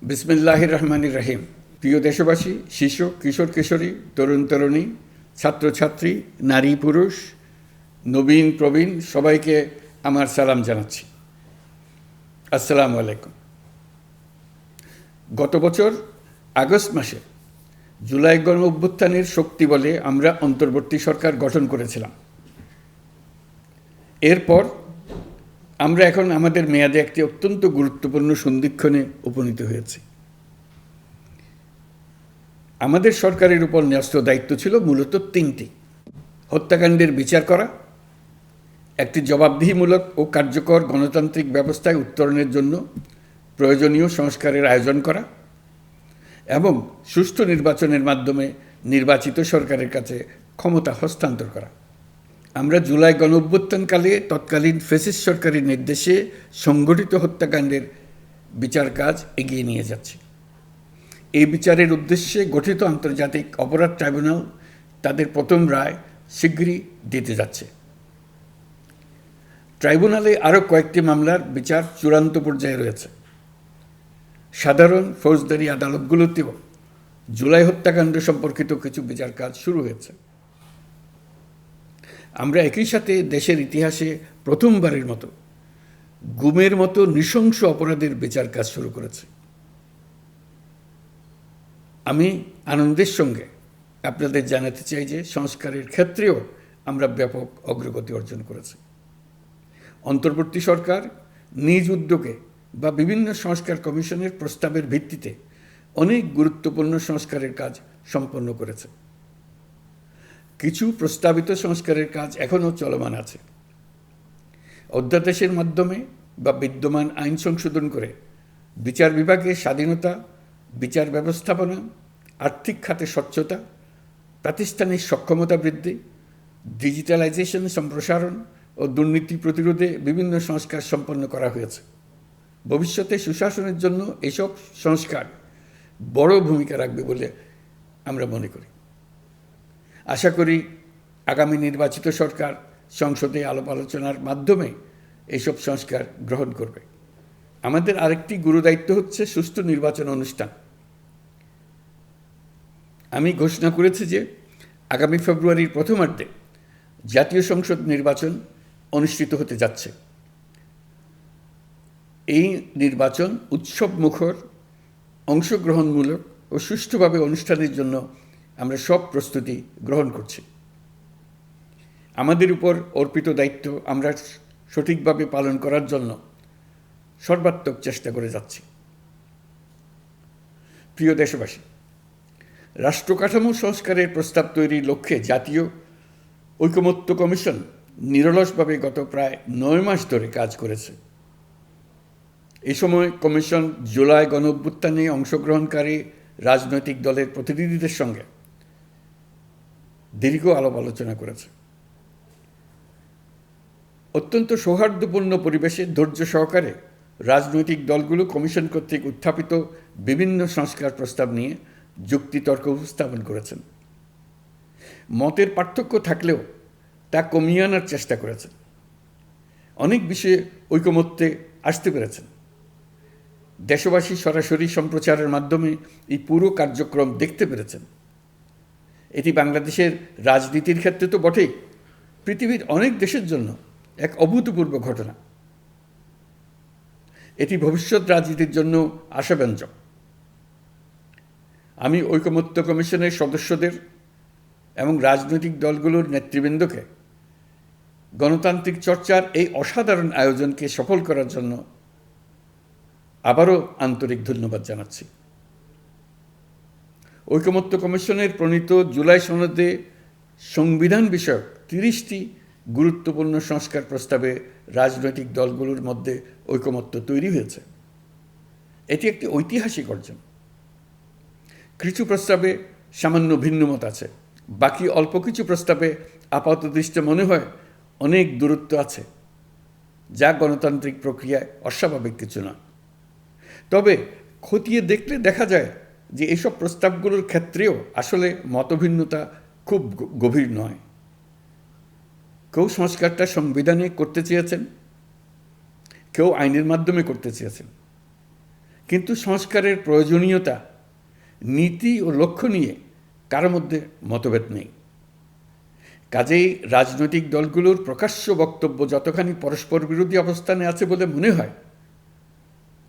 বিসমিল্লাহির রহমানির রহিম। প্রিয় দেশবাসী, শিশু, কিশোর কিশোরী, তরুণ তরুণী, ছাত্রছাত্রী, নারী পুরুষ, নবীন প্রবীণ সবাইকে আমার সালাম জানাচ্ছি। আসসালামু আলাইকুম। গত বছর আগস্ট মাসে জুলাই গণ অভ্যুত্থানের শক্তি বলে আমরা অন্তর্বর্তী সরকার গঠন করেছিলাম। এরপর আমরা এখন আমাদের মেয়াদে একটি অত্যন্ত গুরুত্বপূর্ণ সন্ধিক্ষণে উপনীত হয়েছি। আমাদের সরকারের উপর ন্যস্ত দায়িত্ব ছিল মূলত তিনটি: হত্যাকাণ্ডের বিচার করা, একটি জবাবদিহিমূলক ও কার্যকর গণতান্ত্রিক ব্যবস্থায় উত্তরণের জন্য প্রয়োজনীয় সংস্কারের আয়োজন করা এবং সুষ্ঠু নির্বাচনের মাধ্যমে নির্বাচিত সরকারের কাছে ক্ষমতা হস্তান্তর করা। আমরা জুলাই গণ অভ্যুত্থানকালে তৎকালীন ফ্যাসিস্ট সরকারের নির্দেশে সংগঠিত হত্যাকাণ্ডের বিচার কাজ এগিয়ে নিয়ে যাচ্ছি। এই বিচারের উদ্দেশ্যে গঠিত আন্তর্জাতিক অপরাধ ট্রাইব্যুনাল তাদের প্রথম রায় শীঘ্রই দিতে যাচ্ছে। ট্রাইব্যুনালে আরও কয়েকটি মামলার বিচার চূড়ান্ত পর্যায়ে রয়েছে। সাধারণ ফৌজদারি আদালতগুলোতেও জুলাই হত্যাকাণ্ড সম্পর্কিত কিছু বিচার কাজ শুরু হয়েছে। আমরা একই সাথে দেশের ইতিহাসে প্রথমবারের মতো গুমের মতো নৃশংস অপরাধের বিচার কাজ শুরু করেছি। আমি আনন্দের সঙ্গে আপনাদের জানাতে চাই যে সংস্কারের ক্ষেত্রেও আমরা ব্যাপক অগ্রগতি অর্জন করেছি। অন্তর্বর্তী সরকার নিজ উদ্যোগে বা বিভিন্ন সংস্কার কমিশনের প্রস্তাবের ভিত্তিতে অনেক গুরুত্বপূর্ণ সংস্কারের কাজ সম্পন্ন করেছে। কিছু প্রস্তাবিত সংস্কারের কাজ এখনও চলমান আছে। অধ্যাদেশের মাধ্যমে বা বিদ্যমান আইন সংশোধন করে বিচার বিভাগের স্বাধীনতা, বিচার ব্যবস্থাপনা, আর্থিক খাতে স্বচ্ছতা, প্রাতিষ্ঠানিক সক্ষমতা বৃদ্ধি, ডিজিটালাইজেশন সম্প্রসারণ ও দুর্নীতি প্রতিরোধে বিভিন্ন সংস্কার সম্পন্ন করা হয়েছে। ভবিষ্যতে সুশাসনের জন্য এসব সংস্কার বড় ভূমিকা রাখবে বলে আমরা মনে করি। আশা করি আগামী নির্বাচিত সরকার সংসদে আলাপ আলোচনার মাধ্যমে এইসব সংস্কার গ্রহণ করবে। আমাদের আরেকটি গুরুদায়িত্ব হচ্ছে সুষ্ঠু নির্বাচন অনুষ্ঠান। আমি ঘোষণা করেছি যে আগামী ফেব্রুয়ারির প্রথমার্ধে জাতীয় সংসদ নির্বাচন অনুষ্ঠিত হতে যাচ্ছে। এই নির্বাচন উৎসবমুখর, অংশগ্রহণমূলক ও সুষ্ঠুভাবে অনুষ্ঠানের জন্য আমরা সব প্রস্তুতি গ্রহণ করছি। আমাদের উপর অর্পিত দায়িত্ব আমরা সঠিকভাবে পালন করার জন্য সর্বাত্মক চেষ্টা করে যাচ্ছি। প্রিয় দেশবাসী, রাষ্ট্রকাঠামো সংস্কারের প্রস্তাব তৈরির লক্ষ্যে জাতীয় ঐকমত্য কমিশন নিরলসভাবে গত প্রায় 9 মাস ধরে কাজ করেছে। এই সময় কমিশন জুলাই গণ অভ্যুত্থানে অংশগ্রহণকারী রাজনৈতিক দলের প্রতিনিধিদের সঙ্গে দীর্ঘ আলাপ আলোচনা করেছে। অত্যন্ত সৌহার্দ্যপূর্ণ পরিবেশে ধৈর্য সহকারে রাজনৈতিক দলগুলো কমিশন কর্তৃক উত্থাপিত বিভিন্ন সংস্কার প্রস্তাব নিয়ে যুক্তিতর্ক উপস্থাপন করেছেন। মতের পার্থক্য থাকলেও তা কমিয়ে আনার চেষ্টা করেছেন। অনেক বিষয়ে ঐকমত্যে আসতে পেরেছেন। দেশবাসী সরাসরি সম্প্রচারের মাধ্যমে এই পুরো কার্যক্রম দেখতে পেরেছেন। এটি বাংলাদেশের রাজনীতির ক্ষেত্রে তো বটেই, পৃথিবীর অনেক দেশের জন্য এক অভূতপূর্ব ঘটনা। এটি ভবিষ্যৎ রাজনীতির জন্য আশাব্যঞ্জক। আমি ঐকমত্য কমিশনের সদস্যদের এবং রাজনৈতিক দলগুলোর নেতৃবৃন্দকে গণতান্ত্রিক চর্চার এই অসাধারণ আয়োজনকে সফল করার জন্য আবারও আন্তরিক ধন্যবাদ জানাচ্ছি। ঐকমত্য কমিশনের প্রণীত জুলাই সনদে সংবিধান বিষয়ক 30টি গুরুত্বপূর্ণ সংস্কার প্রস্তাবে রাজনৈতিক দলগুলোর মধ্যে ঐকমত্য তৈরি হয়েছে। এটি একটি ঐতিহাসিক অর্জন। কিছু প্রস্তাবে সামান্য ভিন্নমত আছে, বাকি অল্প কিছু প্রস্তাবে আপাতদৃষ্টে মনে হয় অনেক দূরত্ব আছে, যা গণতান্ত্রিক প্রক্রিয়ায় অস্বাভাবিক কিছু না। তবে খতিয়ে দেখলে দেখা যায় যে এসব প্রস্তাবগুলোর ক্ষেত্রেও আসলে মতভিন্নতা খুব গভীর নয়। কেউ সংস্কারটা সংবিধানে করতে চেয়েছেন, কেউ আইনের মাধ্যমে করতে চেয়েছেন, কিন্তু সংস্কারের প্রয়োজনীয়তা, নীতি ও লক্ষ্য নিয়ে কারো মধ্যে মতভেদ নেই। কাজেই রাজনৈতিক দলগুলোর প্রকাশ্য বক্তব্য যতখানি পরস্পর বিরোধী অবস্থানে আছে বলে মনে হয়,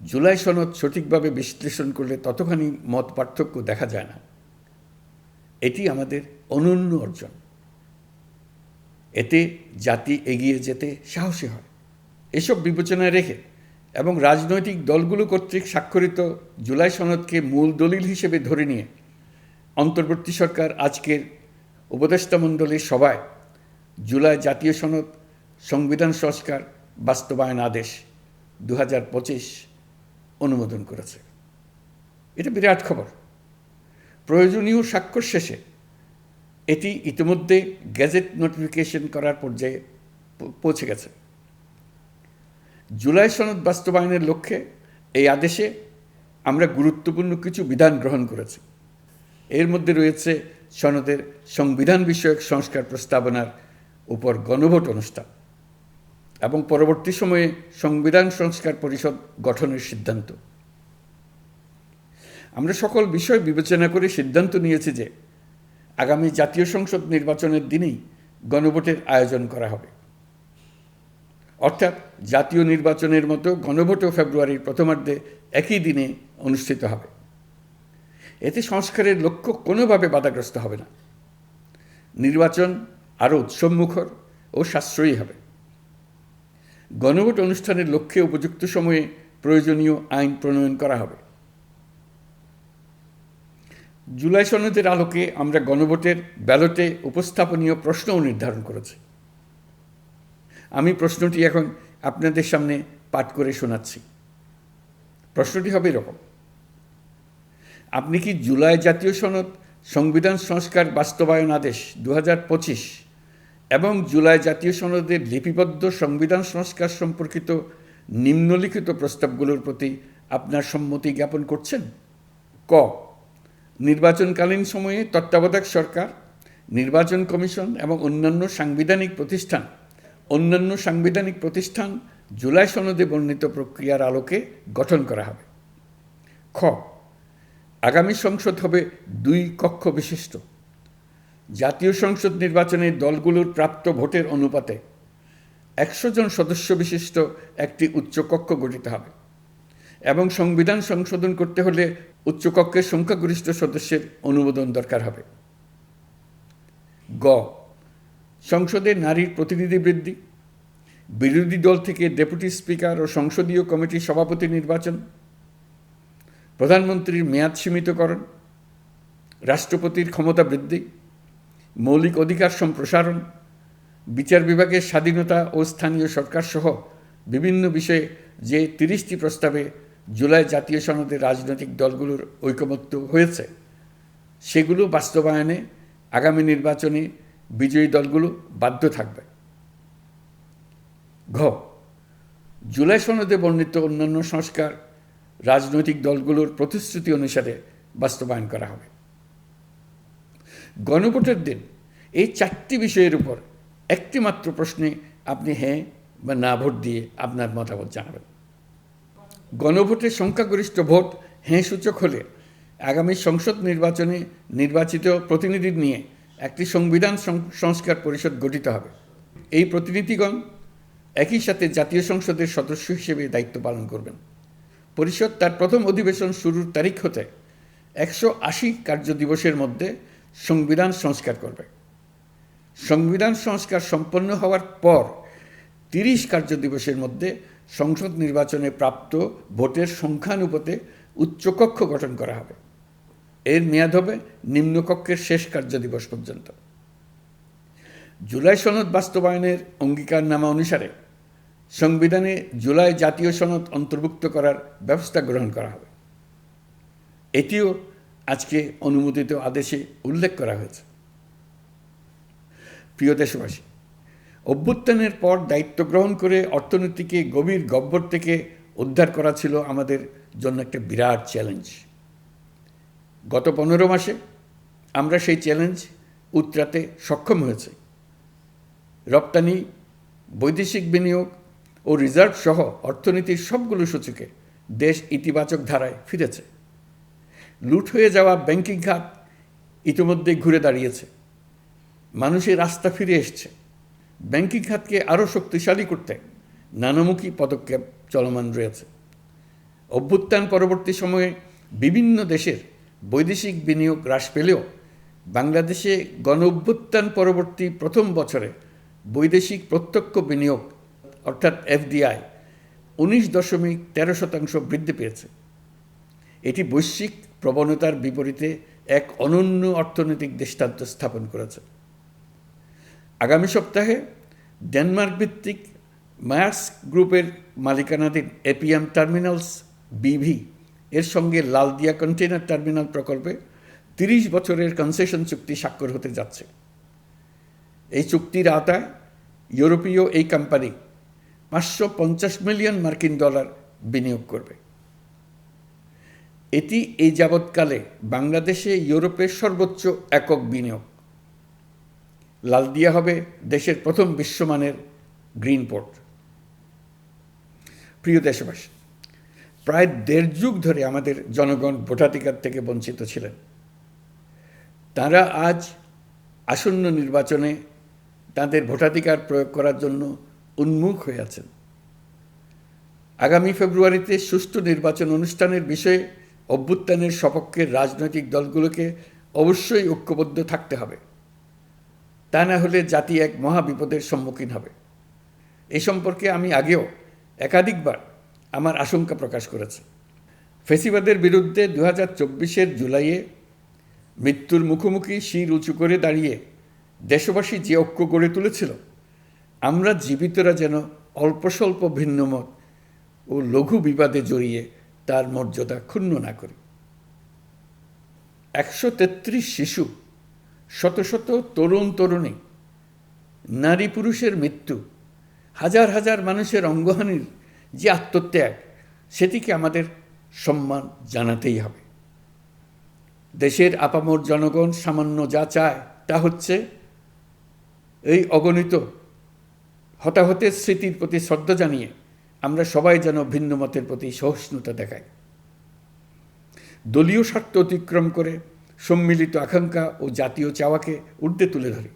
জুলাই সনদ সঠিকভাবে বিশ্লেষণ করলে ততখানি মত পার্থক্য দেখা যায় না। এটি আমাদের অনন্য অর্জন। এতে জাতি এগিয়ে যেতে সাহসী হয়। এসব বিবেচনায় রেখে এবং রাজনৈতিক দলগুলো কর্তৃক স্বাক্ষরিত জুলাই সনদকে মূল দলিল হিসেবে ধরে নিয়ে অন্তর্বর্তী সরকার আজকের উপদেষ্টা মণ্ডলীর সভায় জুলাই জাতীয় সনদ সংবিধান সংস্কার বাস্তবায়ন আদেশ 2025 অনুমোদন করেছে। এটা বিরাট খবর। প্রয়োজনীয় স্বাক্ষর শেষে এটি ইতিমধ্যে গেজেট নোটিফিকেশন করার পর্যায়ে পৌঁছে গেছে। জুলাই সনদ বাস্তবায়নের লক্ষ্যে এই আদেশে আমরা গুরুত্বপূর্ণ কিছু বিধান গ্রহণ করেছি। এর মধ্যে রয়েছে সনদের সংবিধান বিষয়ক সংস্কার প্রস্তাবনার উপর গণভোট অনুষ্ঠান এবং পরবর্তী সময়ে সংবিধান সংস্কার পরিষদ গঠনের সিদ্ধান্ত। আমরা সকল বিষয় বিবেচনা করে সিদ্ধান্ত নিয়েছি যে আগামী জাতীয় সংসদ নির্বাচনের দিনেই গণভোটের আয়োজন করা হবে। অর্থাৎ জাতীয় নির্বাচনের মতো গণভোটও ফেব্রুয়ারির প্রথমার্ধে একই দিনে অনুষ্ঠিত হবে। এতে সংস্কারের লক্ষ্য কোনোভাবে বাধাগ্রস্ত হবে না। নির্বাচন আরও উৎসবমুখর ও সাশ্রয়ী হবে। গণভোট অনুষ্ঠানের লক্ষ্যে উপযুক্ত সময়ে প্রয়োজনীয় আইন প্রণয়ন করা হবে। জুলাই সনদের আলোকে আমরা গণভোটের ব্যালটে উপস্থাপনীয় প্রশ্নও নির্ধারণ করেছি। আমি প্রশ্নটি এখন আপনাদের সামনে পাঠ করে শোনাচ্ছি। প্রশ্নটি হবে এরকম: আপনি কি জুলাই জাতীয় সনদ সংবিধান সংস্কার বাস্তবায়ন আদেশ 2025 এবং জুলাই জাতীয় সনদের লিপিবদ্ধ সংবিধান সংস্কার সম্পর্কিত নিম্নলিখিত প্রস্তাবগুলোর প্রতি আপনার সম্মতি জ্ঞাপন করছেন? ক, নির্বাচনকালীন সময়ে তত্ত্বাবধায়ক সরকার, নির্বাচন কমিশন এবং অন্যান্য সাংবিধানিক প্রতিষ্ঠান জুলাই সনদে বর্ণিত প্রক্রিয়ার আলোকে গঠন করা হবে। খ, আগামী সংসদ হবে 2 কক্ষ বিশিষ্ট। জাতীয় সংসদ নির্বাচনে দলগুলোর প্রাপ্ত ভোটের অনুপাতে 100 জন সদস্য বিশিষ্ট একটি উচ্চকক্ষ গঠিত হবে এবং সংবিধান সংশোধন করতে হলে উচ্চকক্ষের সংখ্যাগরিষ্ঠ সদস্যের অনুমোদন দরকার হবে। গ, সংসদে নারীর প্রতিনিধি বৃদ্ধি, বিরোধী দল থেকে ডেপুটি স্পিকার ও সংসদীয় কমিটির সভাপতি নির্বাচন, প্রধানমন্ত্রীর মেয়াদ সীমিতকরণ, রাষ্ট্রপতির ক্ষমতা বৃদ্ধি, মৌলিক অধিকার সম্প্রসারণ, বিচার বিভাগের স্বাধীনতা ও স্থানীয় সরকার সহ বিভিন্ন বিষয়ে যে 30টি প্রস্তাবে জুলাই জাতীয় সনদে রাজনৈতিক দলগুলোর ঐকমত্য হয়েছে, সেগুলো বাস্তবায়নে আগামী নির্বাচনে বিজয়ী দলগুলো বাধ্য থাকবে। ঘ, জুলাই সনদে বর্ণিত অন্যান্য সংস্কার রাজনৈতিক দলগুলোর প্রতিশ্রুতি অনুসারে বাস্তবায়ন করা হবে। গণভোটের দিন এই 4টি বিষয়ের উপর একটি মাত্র প্রশ্নে আপনি হ্যাঁ বা না ভোট দিয়ে আপনার মতামত জানাবেন। গণভোটের সংখ্যাগরিষ্ঠ ভোট হ্যাঁ সূচক হলে আগামী সংসদ নির্বাচনে নির্বাচিত প্রতিনিধি নিয়ে একটি সংবিধান সংস্কার পরিষদ গঠিত হবে। এই প্রতিনিধিগণ একই সাথে জাতীয় সংসদের সদস্য হিসেবে দায়িত্ব পালন করবেন। পরিষদ তার প্রথম অধিবেশন শুরুর তারিখ হতে 180 কার্যদিবসের মধ্যে সংবিধান সংস্কার করবে। সংবিধান সংস্কার সম্পন্ন হওয়ার পর 30 কার্যদিবসের মধ্যে সংসদ নির্বাচনে প্রাপ্ত ভোটের সংখ্যানুপাতে উচ্চকক্ষ গঠন করা হবে। এর মেয়াদ হবে নিম্নকক্ষের শেষ কার্যদিবস পর্যন্ত। জুলাই সনদ বাস্তবায়নের অঙ্গীকারনামা অনুসারে সংবিধানে জুলাই জাতীয় সনদ অন্তর্ভুক্ত করার ব্যবস্থা গ্রহণ করা হবে। এটিও আজকে অনুমোদিত আদেশে উল্লেখ করা হয়েছে। প্রিয় দেশবাসী, অভ্যুত্থানের পর দায়িত্ব গ্রহণ করে অর্থনীতিকে গভীর গহ্বর থেকে উদ্ধার করা ছিল আমাদের জন্য একটা বিরাট চ্যালেঞ্জ। গত 15 মাসে আমরা সেই চ্যালেঞ্জ উতরাতে সক্ষম হয়েছি। রপ্তানি, বৈদেশিক বিনিয়োগ ও রিজার্ভ সহ অর্থনীতির সবগুলো সূচকে দেশ ইতিবাচক ধারায় ফিরেছে। লুট হয়ে যাওয়া ব্যাংকিং খাত ইতিমধ্যে ঘুরে দাঁড়িয়েছে, মানুষের আস্থা ফিরে এসছে। ব্যাংকিং খাতকে আরও শক্তিশালী করতে নানামুখী পদক্ষেপ চলমান রয়েছে। অভ্যুত্থান পরবর্তী সময়ে বিভিন্ন দেশের বৈদেশিক বিনিয়োগ হ্রাস পেলেও বাংলাদেশে গণ অভ্যুত্থান পরবর্তী প্রথম বছরে বৈদেশিক প্রত্যক্ষ বিনিয়োগ অর্থাৎ এফডিআই 19.13% বৃদ্ধি পেয়েছে। এটি বৈশ্বিক প্রবণতার বিপরীতে এক অনন্য অর্থনৈতিক দৃষ্টান্ত স্থাপন করেছে। আগামী সপ্তাহে ডেনমার্ক ভিত্তিক মায়ার্স গ্রুপের মালিকানাধীন এপিএম টার্মিনালস বিভি এর সঙ্গে লালদিয়া কন্টেইনার টার্মিনাল প্রকল্পে 30 বছরের কনসেশন চুক্তি স্বাক্ষর হতে যাচ্ছে। এই চুক্তির আওতায় ইউরোপীয় এই কোম্পানি $550 মিলিয়ন বিনিয়োগ করবে। এটি এই যাবৎকালে বাংলাদেশে ইউরোপের সর্বোচ্চ একক বিনিয়োগ। লালদিয়া হবে দেশের প্রথম বিশ্বমানের গ্রিন পোর্ট। প্রিয় দেশবাসী, প্রায় 1.5 যুগ ধরে আমাদের জনগণ ভোটাধিকার থেকে বঞ্চিত ছিলেন। তারা আজ আসন্ন নির্বাচনে তাদের ভোটাধিকার প্রয়োগ করার জন্য উন্মুখ হয়ে আছেন। আগামী ফেব্রুয়ারিতে সুষ্ঠু নির্বাচন অনুষ্ঠানের বিষয়ে অভ্যুত্থানের সপক্ষের রাজনৈতিক দলগুলোকে অবশ্যই ঐক্যবদ্ধ থাকতে হবে। তা না হলে জাতি এক মহাবিপদের সম্মুখীন হবে। এই সম্পর্কে আমি আগেও একাধিকবার আমার আশঙ্কা প্রকাশ করেছি। ফ্যাসিবাদের বিরুদ্ধে 2024 জুলাইয়ে মৃত্যুর মুখোমুখি শির উঁচু করে দাঁড়িয়ে দেশবাসী যে ঐক্য গড়ে তুলেছিল, আমরা জীবিতরা যেন অল্প স্বল্প ভিন্নমত ও লঘু বিবাদে জড়িয়ে তার মর্যাদা ক্ষুণ্ণ না করি। 133 শিশু, শত শত তরুণ তরুণী, নারী পুরুষের মৃত্যু, হাজার হাজার মানুষের অঙ্গহানির যে আত্মত্যাগ, সেটিকে আমাদের সম্মান জানাতেই হবে। দেশের আপামর জনগণ সামান্য যা চায় তা হচ্ছে এই অগণিত হতাহতের স্মৃতির প্রতি শ্রদ্ধা জানিয়ে আমরা সবাই যেন ভিন্ন মতের প্রতি সহিষ্ণুতা দেখাই, দলীয় স্বার্থ অতিক্রম করে সম্মিলিত আকাঙ্ক্ষা ও জাতীয় চাওয়াকে ঊর্ধ্বে তুলে ধরি।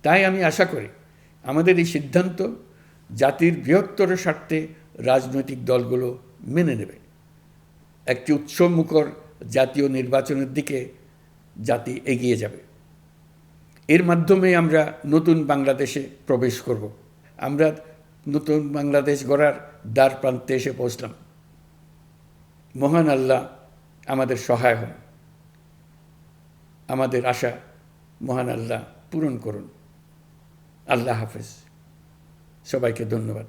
তাই আমি আশা করি আমাদের এই সিদ্ধান্ত জাতির বৃহত্তর স্বার্থে রাজনৈতিক দলগুলো মেনে নেবে। একটি উৎসবমুখর জাতীয় নির্বাচনের দিকে জাতি এগিয়ে যাবে। এর মাধ্যমে আমরা নতুন বাংলাদেশে প্রবেশ করব। আমরা নতুন বাংলাদেশ গড়ার দ্বার প্রান্তে এসে পৌঁছলাম। মহান আল্লাহ আমাদের সহায় হন। আমাদের আশা মহান আল্লাহ পূরণ করুন। আল্লাহ হাফেজ। সবাইকে ধন্যবাদ।